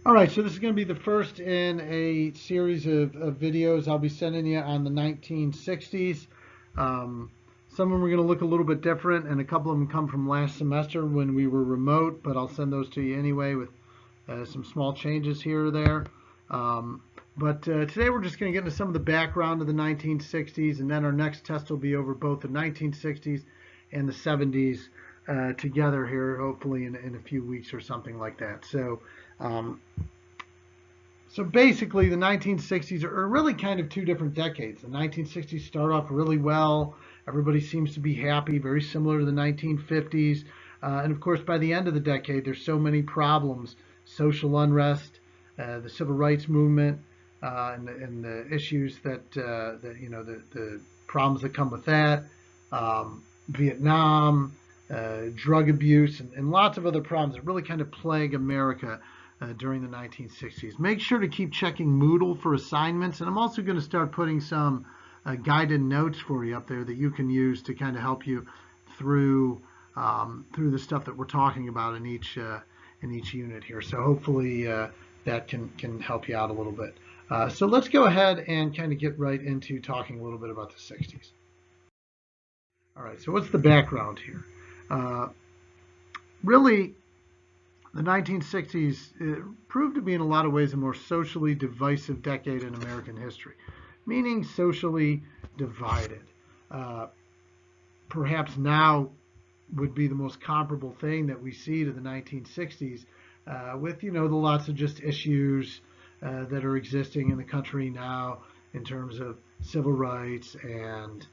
All right, so this is going to be the first in a series of videos I'll be sending you on the 1960s. Some of them are going to look a little bit different, and a couple of them come from last semester when we were remote, but I'll send those to you anyway with some small changes here or there. But today we're just going to get into some of the background of the 1960s, and then our next test will be over both the 1960s and the 70s together here, hopefully in a few weeks or something like that. So basically, the 1960s are really kind of two different decades. The 1960s start off really well. Everybody seems to be happy, very similar to the 1950s. And of course, by the end of the decade, there's so many problems: social unrest, the civil rights movement, and the issues that the problems that come with that, Vietnam, drug abuse, and lots of other problems that really kind of plague America during the 1960s. Make sure to keep checking Moodle for assignments, and I'm also going to start putting some guided notes for you up there that you can use to kind of help you through the stuff that we're talking about in each unit here. So hopefully that can help you out a little bit. So let's go ahead and kind of get right into talking a little bit about the 60s. All right, so what's the background here? Really, the 1960s proved to be in a lot of ways a more socially divisive decade in American history, meaning socially divided. Perhaps now would be the most comparable thing that we see to the 1960s with, the lots of just issues that are existing in the country now in terms of civil rights and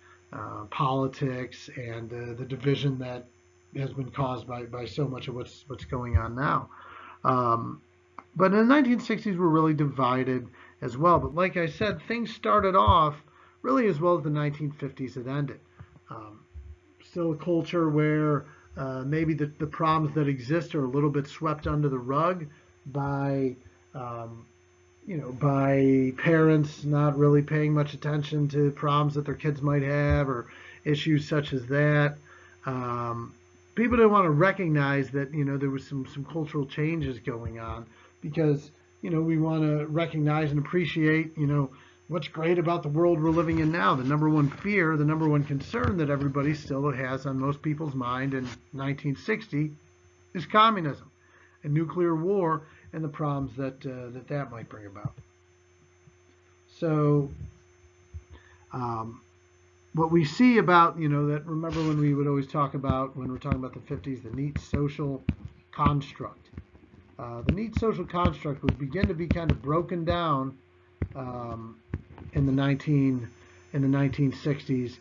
politics and the division that has been caused by so much of what's going on now. But in the 1960s, we're really divided as well. But like I said, things started off really as well as the 1950s had ended. Still a culture where maybe the problems that exist are a little bit swept under the rug by by parents not really paying much attention to problems that their kids might have or issues such as that. People didn't want to recognize that there was some cultural changes going on because we want to recognize and appreciate what's great about the world we're living in now. The number one fear, the number one concern that everybody still has on most people's mind in 1960 is communism and nuclear war and the problems that might bring about. So what we see about, that remember when we would always talk about, when we're talking about the 50s, the neat social construct. The neat social construct would begin to be kind of broken down in the 1960s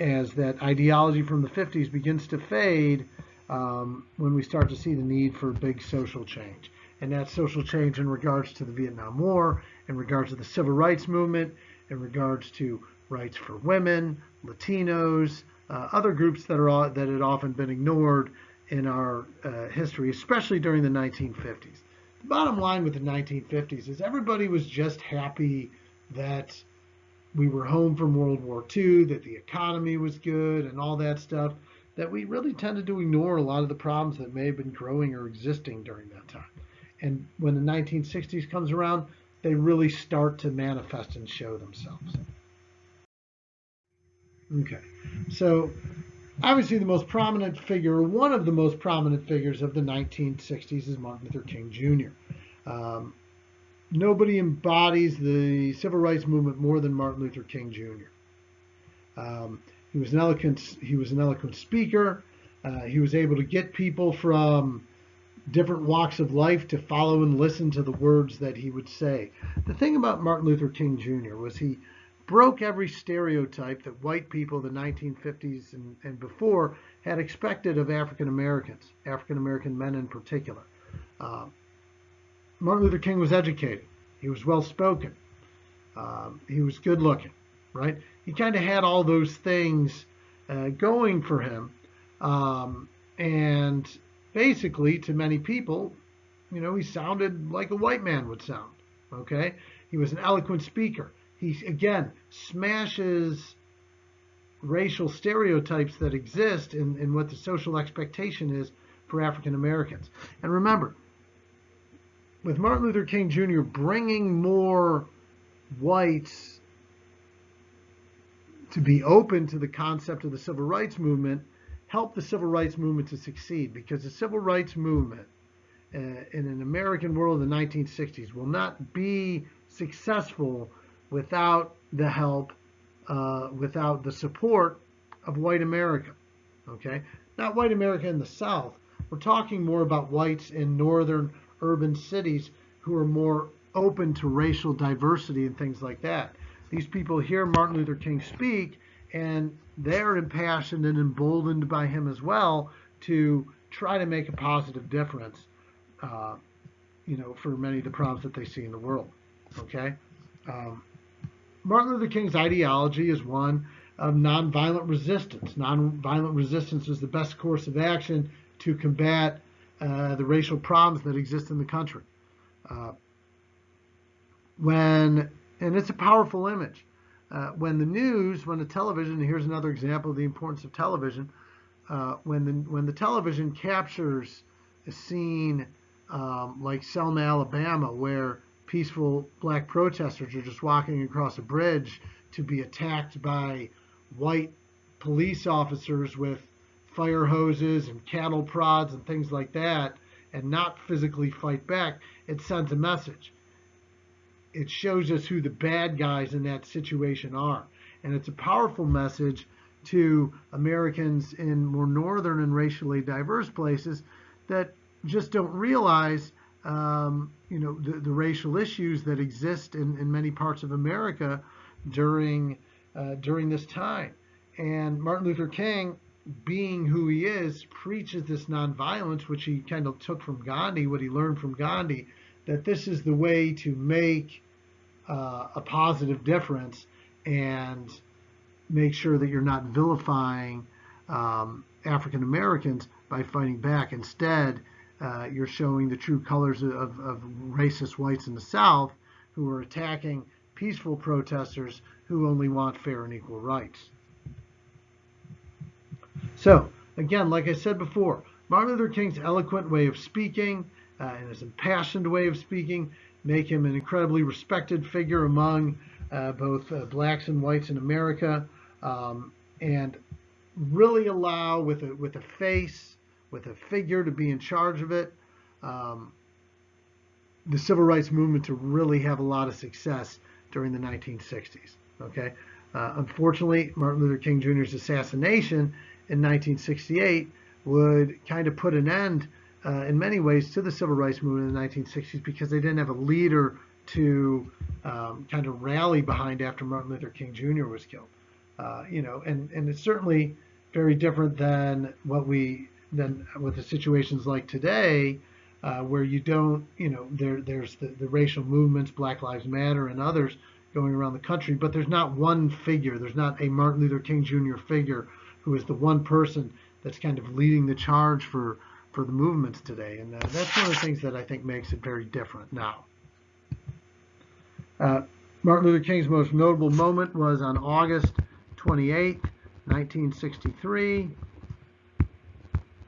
as that ideology from the 50s begins to fade when we start to see the need for big social change. And that social change in regards to the Vietnam War, in regards to the civil rights movement, in regards to rights for women, Latinos, other groups that had often been ignored in our history, especially during the 1950s. The bottom line with the 1950s is everybody was just happy that we were home from World War II, that the economy was good and all that stuff, that we really tended to ignore a lot of the problems that may have been growing or existing during that time. And when the 1960s comes around, they really start to manifest and show themselves. Okay, so obviously the most prominent figure, one of the most prominent figures of the 1960s is Martin Luther King Jr. Nobody embodies the civil rights movement more than Martin Luther King Jr. He was an eloquent speaker. He was able to get people from different walks of life to follow and listen to the words that he would say. The thing about Martin Luther King Jr. was he broke every stereotype that white people in the 1950s and before had expected of African Americans, African American men in particular. Martin Luther King was educated. He was well spoken. He was good looking, right? He kind of had all those things going for him. And basically, to many people, he sounded like a white man would sound, okay? He was an eloquent speaker. He, again, smashes racial stereotypes that exist in what the social expectation is for African Americans. And remember, with Martin Luther King Jr. bringing more whites to be open to the concept of the civil rights movement, helped the civil rights movement to succeed, because the civil rights movement in an American world in the 1960s will not be successful without the help, without the support of white America. Okay, not white America in the South. We're talking more about whites in northern urban cities who are more open to racial diversity and things like that. These people hear Martin Luther King speak, and they're impassioned and emboldened by him as well to try to make a positive difference, for many of the problems that they see in the world. Okay, Martin Luther King's ideology is one of nonviolent resistance. Nonviolent resistance is the best course of action to combat the racial problems that exist in the country. And it's a powerful image. When the television, here's another example of the importance of television, when the television captures a scene like Selma, Alabama, where peaceful black protesters are just walking across a bridge to be attacked by white police officers with fire hoses and cattle prods and things like that, and not physically fight back, it sends a message. It shows us who the bad guys in that situation are. And it's a powerful message to Americans in more northern and racially diverse places that just don't realize the racial issues that exist in many parts of America during this time. And Martin Luther King, being who he is, preaches this nonviolence, which he kind of took from Gandhi, what he learned from Gandhi, that this is the way to make a positive difference and make sure that you're not vilifying African Americans by fighting back. Instead, you're showing the true colors of racist whites in the South who are attacking peaceful protesters who only want fair and equal rights. So, again, like I said before, Martin Luther King's eloquent way of speaking and his impassioned way of speaking make him an incredibly respected figure among both blacks and whites in America, and really allow, with a face, with a figure to be in charge of it, the civil rights movement to really have a lot of success during the 1960s. Okay, unfortunately, Martin Luther King Jr.'s assassination in 1968 would kind of put an end, in many ways, to the civil rights movement in the 1960s, because they didn't have a leader to kind of rally behind after Martin Luther King Jr. was killed. And it's certainly very different than what the situations like today, where you don't, there's the racial movements, Black Lives Matter and others going around the country, but there's not one figure, there's not a Martin Luther King Jr. figure who is the one person that's kind of leading the charge for the movements today. And that's one of the things that I think makes it very different now. Martin Luther King's most notable moment was on August 28, 1963,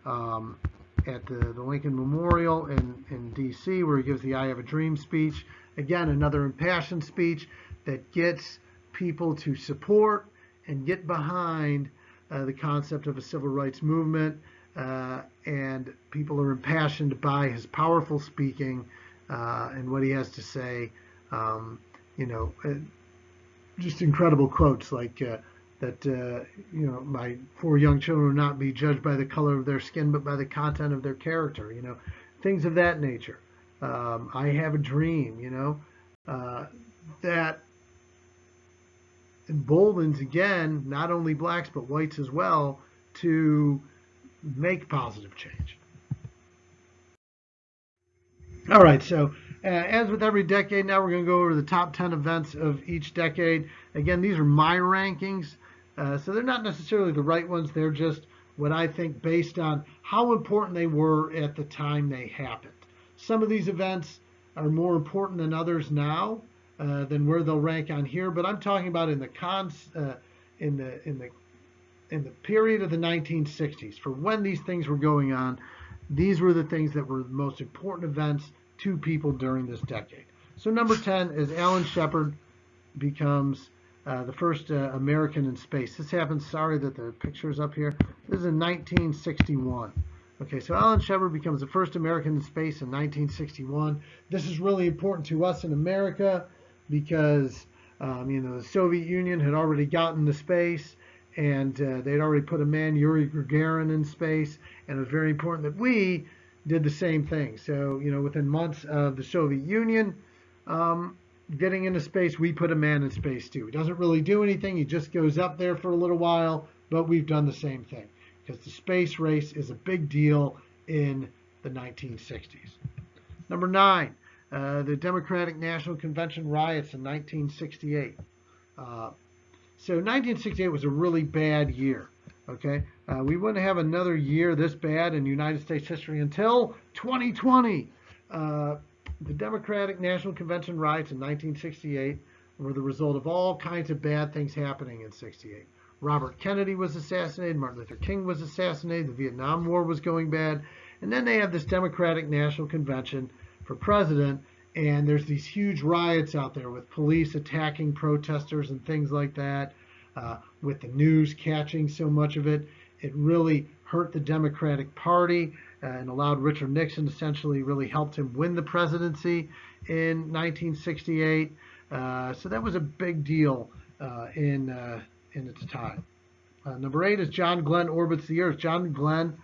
at the Lincoln Memorial in D.C., where he gives the I Have a Dream speech. Again, another impassioned speech that gets people to support and get behind the concept of a civil rights movement, and people are impassioned by his powerful speaking and what he has to say. Just incredible quotes like that my 4 young children will not be judged by the color of their skin, but by the content of their character. Things of that nature. I have a dream. That emboldens, again, not only blacks but whites as well, to make positive change. All right, so as with every decade, now we're going to go over the top 10 events of each decade. Again, these are my rankings, so they're not necessarily the right ones. They're just what I think based on how important they were at the time they happened. Some of these events are more important than others now, than where they'll rank on here. But I'm talking about in the period of the 1960s, for when these things were going on. These were the things that were the most important events two people during this decade. So number 10 is Alan Shepard becomes the first American in space. This happens, sorry that the picture is up here. This is in 1961. Okay, so Alan Shepard becomes the first American in space in 1961. This is really important to us in America because the Soviet Union had already gotten to space, and they'd already put a man, Yuri Gagarin, in space, and it was very important that we did the same thing. So, within months of the Soviet Union getting into space, we put a man in space too. He doesn't really do anything. He just goes up there for a little while, but we've done the same thing because the space race is a big deal in the 1960s. Number 9, the Democratic National Convention riots in 1968. So 1968 was a really bad year. Okay, we wouldn't have another year this bad in United States history until 2020. The Democratic National Convention riots in 1968 were the result of all kinds of bad things happening in 68. Robert Kennedy was assassinated, Martin Luther King was assassinated, the Vietnam War was going bad, and then they have this Democratic National Convention for president, and there's these huge riots out there with police attacking protesters and things like that. With the news catching so much of it, it really hurt the Democratic Party and allowed Richard Nixon, essentially really helped him win the presidency in 1968. So that was a big deal in its time. Number 8 is John Glenn orbits the Earth. John Glenn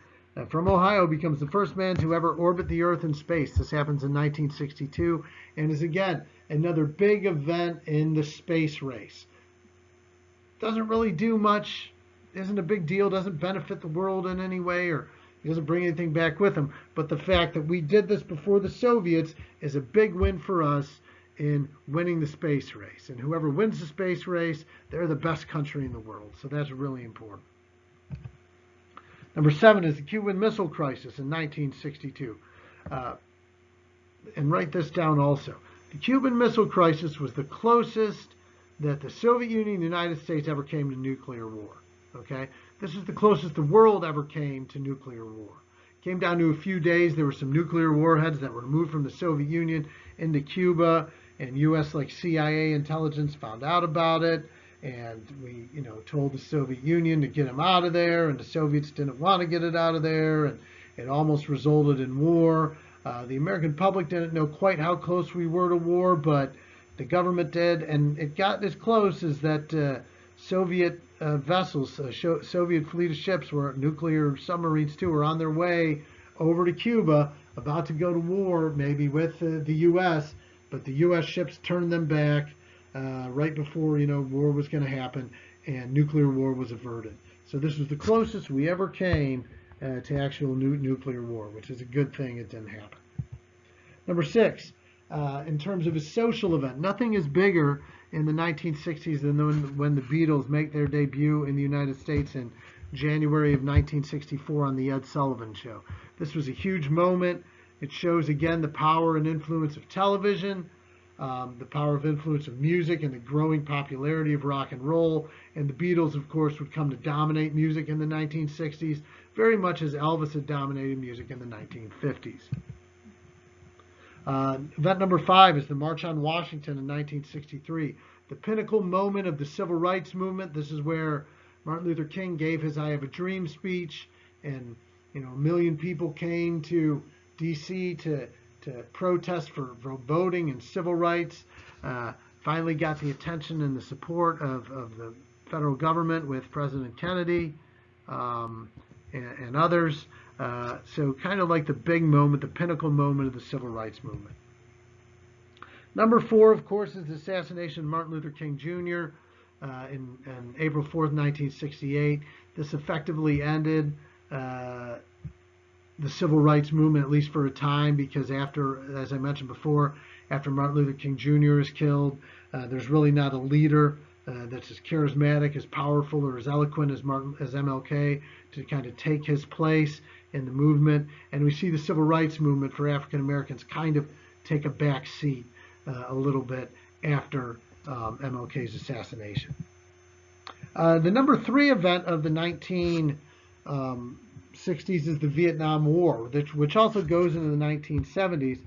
from Ohio becomes the first man to ever orbit the Earth in space. This happens in 1962 and is again another big event in the space race. Doesn't really do much, isn't a big deal, doesn't benefit the world in any way, or he doesn't bring anything back with him. But the fact that we did this before the Soviets is a big win for us in winning the space race. And whoever wins the space race, they're the best country in the world. So that's really important. Number 7 is the Cuban Missile Crisis in 1962. And write this down also. The Cuban Missile Crisis was the closest that the Soviet Union and the United States ever came to nuclear war. Okay, this is the closest the world ever came to nuclear war. Came down to a few days. There were some nuclear warheads that were moved from the Soviet Union into Cuba, and U.S. CIA intelligence found out about it, and we, told the Soviet Union to get them out of there, and the Soviets didn't want to get it out of there, and it almost resulted in war. The American public didn't know quite how close we were to war, but the government did, and it got as close as that Soviet vessels, Soviet fleet of ships, were nuclear submarines too, were on their way over to Cuba, about to go to war maybe with the U.S., but the U.S. ships turned them back right before war was going to happen, and nuclear war was averted. So this was the closest we ever came to actual nuclear war, which is a good thing it didn't happen. Number 6. In terms of a social event, nothing is bigger in the 1960s than when the Beatles make their debut in the United States in January of 1964 on the Ed Sullivan Show. This was a huge moment. It shows again the power and influence of television, the power of influence of music, and the growing popularity of rock and roll. And the Beatles, of course, would come to dominate music in the 1960s, very much as Elvis had dominated music in the 1950s. Event number 5 is the March on Washington in 1963, the pinnacle moment of the Civil Rights Movement. This is where Martin Luther King gave his I Have a Dream speech, and a million people came to D.C. to protest for voting and civil rights. Finally got the attention and the support of the federal government with President Kennedy and others. So kind of like the big moment, the pinnacle moment of the Civil Rights Movement. Number 4, of course, is the assassination of Martin Luther King Jr. In April 4th, 1968. This effectively ended the Civil Rights Movement, at least for a time, because after, as I mentioned before, after Martin Luther King Jr. is killed, there's really not a leader that's as charismatic, as powerful, or as eloquent as MLK to kind of take his place in the movement. And we see the Civil Rights Movement for African Americans kind of take a back seat a little bit after MLK's assassination. The number 3 event of the 1960s is the Vietnam War, which also goes into the 1970s.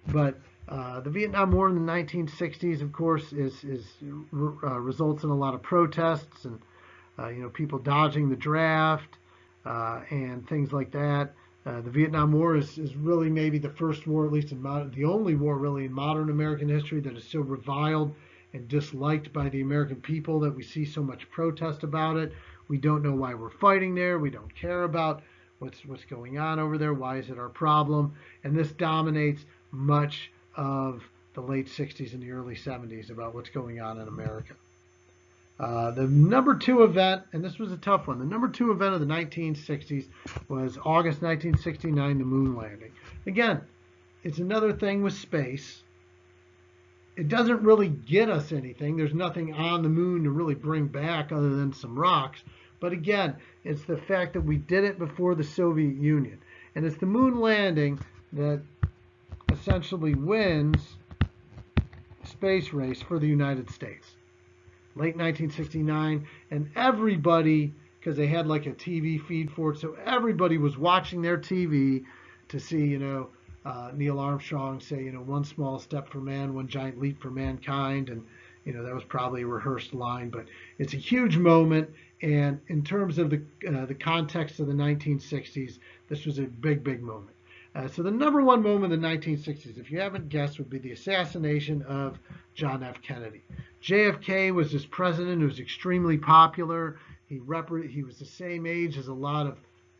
But the Vietnam War in the 1960s, of course, results in a lot of protests and people dodging the draft and things like that. The Vietnam War is really maybe the first war, at least the only war really in modern American history that is so reviled and disliked by the American people that we see so much protest about it. We don't know why we're fighting there. We don't care about what's going on over there. Why is it our problem? And this dominates much of the late 60s and the early 70s about what's going on in America. The number two event, and this was a tough one, the number two event of the 1960s was August 1969, the moon landing. Again, it's another thing with space. It doesn't really get us anything. There's nothing on the moon to really bring back other than some rocks. But again, it's the fact that we did it before the Soviet Union. And it's the moon landing that essentially wins space race for the United States. Late 1969, and everybody, because they had like a TV feed for it, so everybody was watching their TV to see, Neil Armstrong say, one small step for man, one giant leap for mankind, and that was probably a rehearsed line, but it's a huge moment. And in terms of the context of the 1960s, this was a big, big moment. So the number one moment in the 1960s, if you haven't guessed, would be the assassination of John F. Kennedy. JFK was this president who was extremely popular. He was the same age as a lot of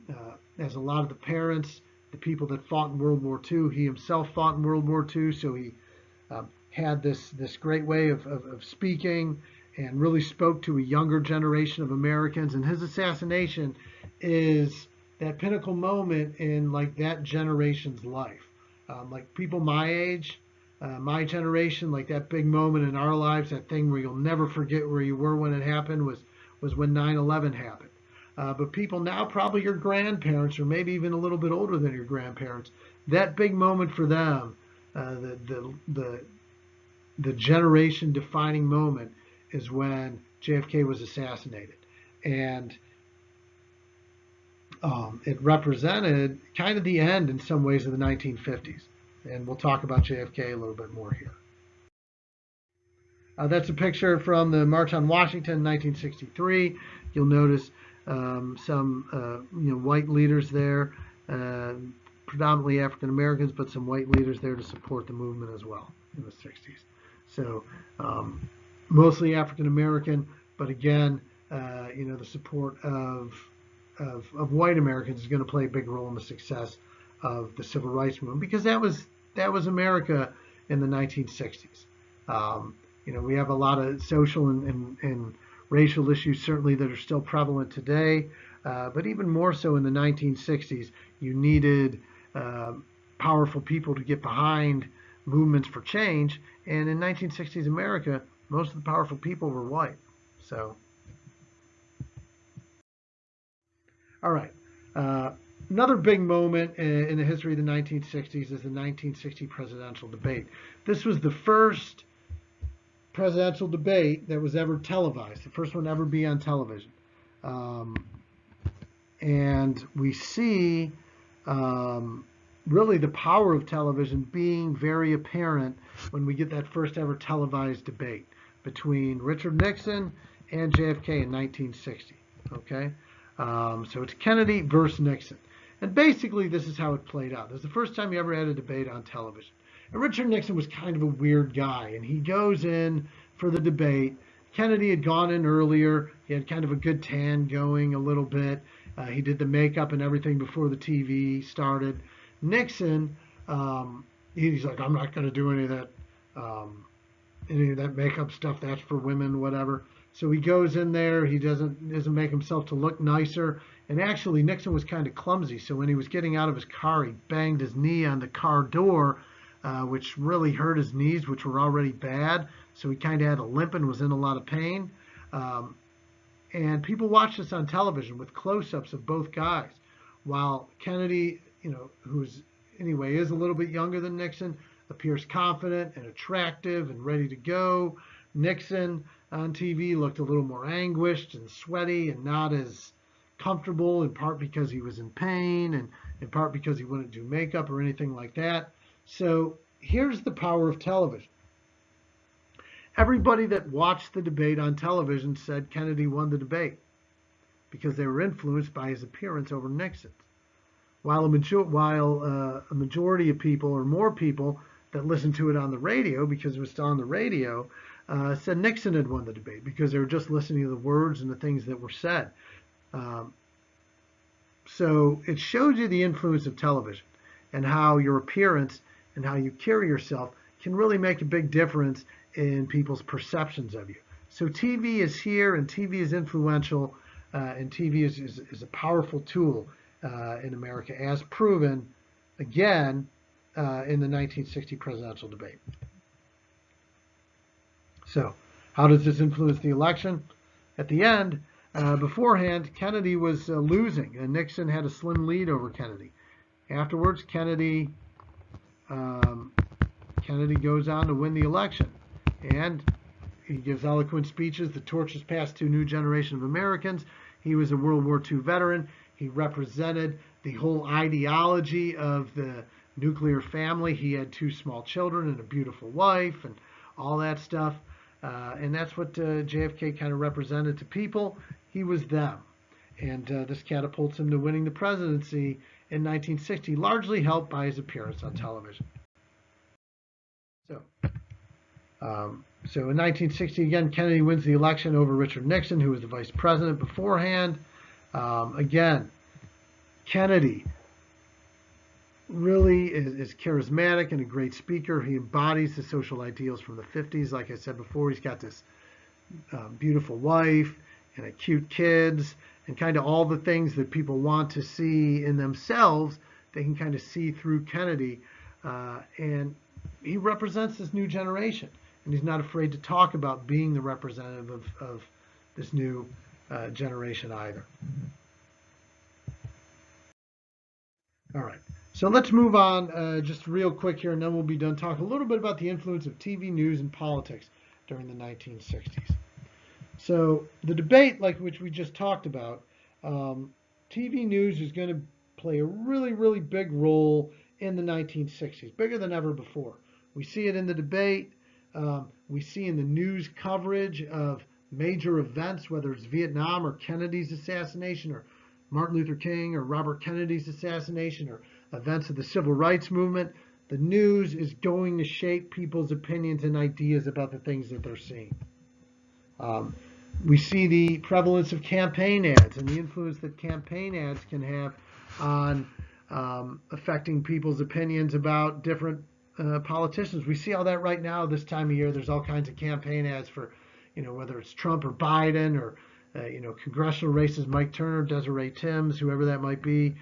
the parents, the people that fought in World War II. He himself fought in World War II, so he had this great way of speaking and really spoke to a younger generation of Americans. And his assassination is that pinnacle moment in like that generation's life. Like people my age, my generation, like that big moment in our lives, that thing where you'll never forget where you were when it happened was when 9/11 happened. But people now, probably your grandparents, or maybe even a little bit older than your grandparents, that big moment for them, the generation defining moment is when JFK was assassinated. And it represented kind of the end in some ways of the 1950s. And we'll talk about JFK a little bit more here. That's a picture from the March on Washington in 1963. You'll notice some white leaders there, predominantly African Americans, but some white leaders there to support the movement as well in the 60s. So mostly African American, but again, the support of white Americans is going to play a big role in the success of the civil rights movement, because that was America in the 1960s. We have a lot of social and racial issues certainly that are still prevalent today, but even more so in the 1960s. You needed powerful people to get behind movements for change, and in 1960s America, most of the powerful people were white. So, all right. Another big moment in the history of the 1960s is the 1960 presidential debate. This was the first presidential debate that was ever televised, the first one ever be on television. And we see really the power of television being very apparent when we get that first ever televised debate between Richard Nixon and JFK in 1960. Okay? So it's Kennedy versus Nixon. And basically, this is how it played out. This is the first time you ever had a debate on television. And Richard Nixon was kind of a weird guy, and he goes in for the debate. Kennedy had gone in earlier. He had kind of a good tan going a little bit. He did the makeup and everything before the TV started. Nixon, he's like, I'm not going to do any of that makeup stuff. That's for women, whatever. So he goes in there. He doesn't make himself to look nicer. And actually, Nixon was kind of clumsy. So when he was getting out of his car, he banged his knee on the car door, which really hurt his knees, which were already bad. So he kind of had a limp and was in a lot of pain. And people watched this on television with close-ups of both guys, while Kennedy, who's anyway is a little bit younger than Nixon, appears confident and attractive and ready to go. Nixon on TV looked a little more anguished and sweaty and not as comfortable, in part because he was in pain and in part because he wouldn't do makeup or anything like that. So, here's the power of television. Everybody that watched the debate on television said Kennedy won the debate because they were influenced by his appearance over Nixon. While a majority of people, or more people, that listened to it on the radio, because it was still on the radio, said Nixon had won the debate because they were just listening to the words and the things that were said. So it shows you the influence of television and how your appearance and how you carry yourself can really make a big difference in people's perceptions of you. So TV is here, and TV is influential, and TV is a powerful tool in America, as proven again in the 1960 presidential debate. So how does this influence the election? At the end, beforehand, Kennedy was losing, and Nixon had a slim lead over Kennedy. Afterwards, Kennedy goes on to win the election, and he gives eloquent speeches. The torch is passed to a new generation of Americans. He was a World War II veteran. He represented the whole ideology of the nuclear family. He had 2 small children and a beautiful wife and all that stuff. And that's what JFK kind of represented to people. He was them. And this catapults him to winning the presidency in 1960, largely helped by his appearance on television. So in 1960, again, Kennedy wins the election over Richard Nixon, who was the vice president beforehand. Again, Kennedy really is charismatic and a great speaker. He embodies the social ideals from the 50s. Like I said before, he's got this beautiful wife and cute kids and kind of all the things that people want to see in themselves. They can kind of see through Kennedy. And he represents this new generation. And he's not afraid to talk about being the representative of this new generation either. All right, so let's move on just real quick here, and then we'll be done. Talk a little bit about the influence of TV news and politics during the 1960s. So the debate, like which we just talked about, TV news is going to play a really, really big role in the 1960s, bigger than ever before. We see it in the debate. We see in the news coverage of major events, whether it's Vietnam or Kennedy's assassination or Martin Luther King or Robert Kennedy's assassination or events of the civil rights movement. The news is going to shape people's opinions and ideas about the things that they're seeing. We see the prevalence of campaign ads and the influence that campaign ads can have on affecting people's opinions about different politicians. We see all that right now this time of year. There's all kinds of campaign ads for, whether it's Trump or Biden or, congressional races, Mike Turner, Desiree Tims, whoever that might be.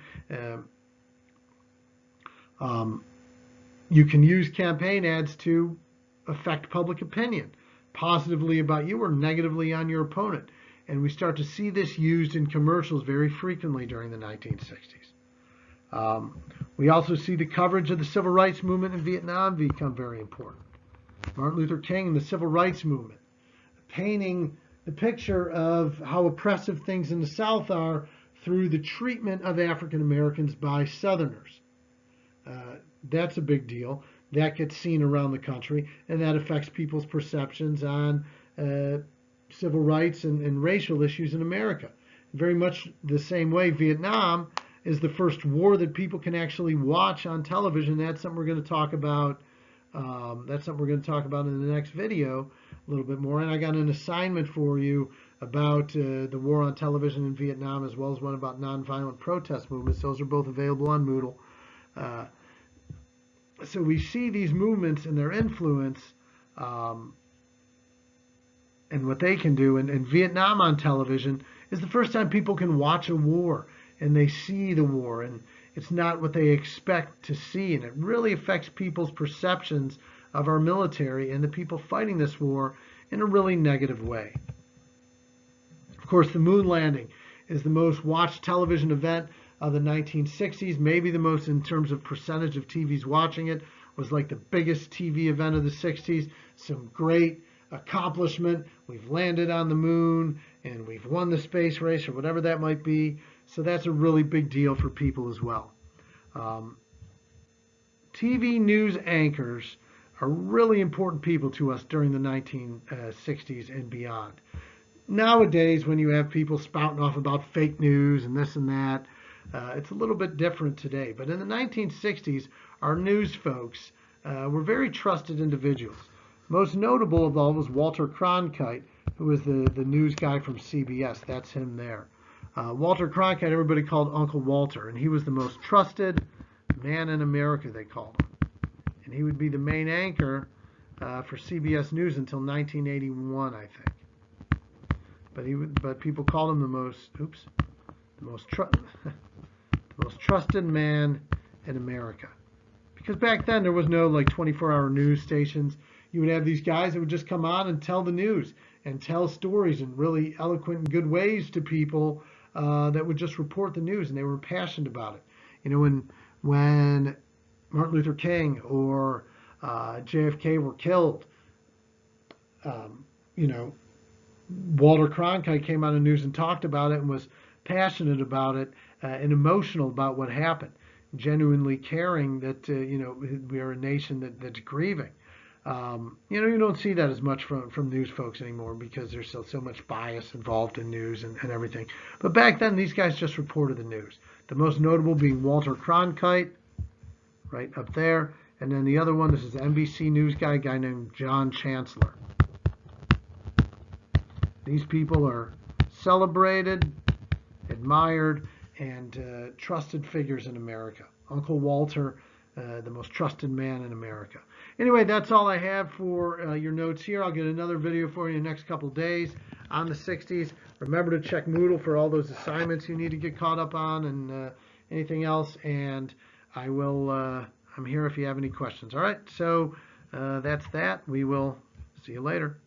You can use campaign ads to affect public opinion positively about you or negatively on your opponent. And we start to see this used in commercials very frequently during the 1960s. We also see the coverage of the civil rights movement in Vietnam become very important. Martin Luther King and the civil rights movement, painting the picture of how oppressive things in the South are through the treatment of African Americans by Southerners. That's a big deal. That gets seen around the country, and that affects people's perceptions on civil rights and racial issues in America. Very much the same way, Vietnam is the first war that people can actually watch on television. That's something we're going to talk about. That's something we're going to talk about in the next video a little bit more. And I got an assignment for you about the war on television in Vietnam, as well as one about nonviolent protest movements. Those are both available on Moodle. So we see these movements and their influence and what they can do. And Vietnam on television is the first time people can watch a war and they see the war, and it's not what they expect to see, and it really affects people's perceptions of our military and the people fighting this war in a really negative way. Of course, the moon landing is the most watched television event of the 1960s, maybe the most in terms of percentage of TVs watching it. Was like the biggest TV event of the 60s. Some great accomplishment. We've landed on the moon and we've won the space race or whatever that might be. So that's a really big deal for people as well. TV news anchors are really important people to us during the 1960s and beyond. Nowadays, when you have people spouting off about fake news and this and that, it's a little bit different today. But in the 1960s, our news folks were very trusted individuals. Most notable of all was Walter Cronkite, who was the news guy from CBS. That's him there. Walter Cronkite, everybody called Uncle Walter, and he was the most trusted man in America, they called him. And he would be the main anchor for CBS News until 1981, I think. But people called him the most trusted man in America. Because back then there was no like 24-hour news stations. You would have these guys that would just come on and tell the news and tell stories in really eloquent and good ways to people that would just report the news, and they were passionate about it. You know, when Martin Luther King or JFK were killed, you know, Walter Cronkite came on the news and talked about it and was passionate about it and emotional about what happened, genuinely caring that you know, we are a nation that's grieving. You know, you don't see that as much from news folks anymore because there's so much bias involved in news and everything. But back then, these guys just reported the news. The most notable being Walter Cronkite, right up there. And then the other one, this is the NBC News guy, a guy named John Chancellor. These people are celebrated, admired, and trusted figures in America. Uncle Walter, the most trusted man in America. Anyway, that's all I have for your notes here. I'll get another video for you in the next couple days on the 60s. Remember to check Moodle for all those assignments you need to get caught up on and anything else. And I'm here if you have any questions. All right, so that's that. We will see you later.